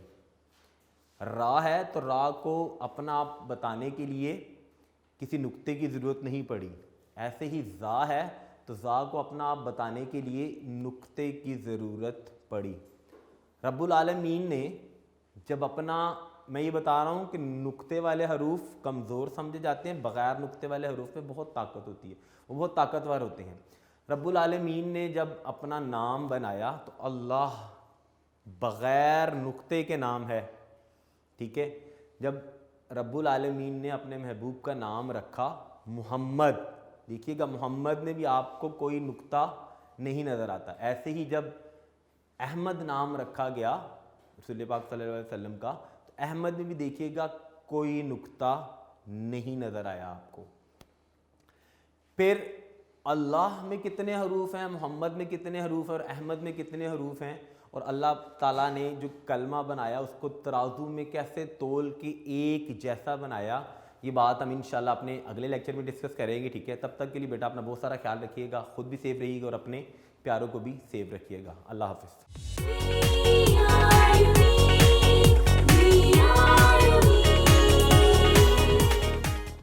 रा है, तो रा को अपना आप बताने के लिए किसी नुक्ते की ज़रूरत नहीं पड़ी। ऐसे ही ज़ा है, तो ज़ा को अपना आप बताने के लिए नुक्ते की ज़रूरत पड़ी। रब्बुल आलमीन ने जब अपना, मैं ये बता रहा हूँ कि नुक्ते वाले हरूफ कमज़ोर समझे जाते हैं, बग़ैर नुक्ते वाले हरूफ में बहुत ताकत होती है, वो बहुत ताकतवर होते हैं। रब्बुल आलमीन ने जब अपना नाम बनाया तो अल्लाह बग़ैर नुक्ते के नाम है, ठीक है। जब रब्बुल आलमीन ने अपने महबूब का नाम रखा मुहम्मद, देखिएगा मोहम्मद में भी आपको कोई नुक्ता नहीं नज़र आता। ऐसे ही जब अहमद नाम रखा गया रसूल पाक सल्लल्लाहु अलैहि वसल्लम का, तो अहमद में भी देखिएगा कोई नुक्ता नहीं नज़र आया आपको। फिर अल्लाह में कितने हरूफ हैं, मोहम्मद में कितने हरूफ हैं और अहमद में कितने हरूफ हैं, और अल्लाह ताला ने जो कलमा बनाया उसको तराजू में कैसे तोल के एक जैसा बनाया, ये बात हम इंशाल्लाह अपने अगले लेक्चर में डिस्कस करेंगे, ठीक है। तब तक के लिए बेटा अपना बहुत सारा ख्याल रखिएगा, ख़ुद भी सेफ रहिएगा और अपने प्यारों को भी सेफ रखिएगा। अल्लाह हाफ़िज़।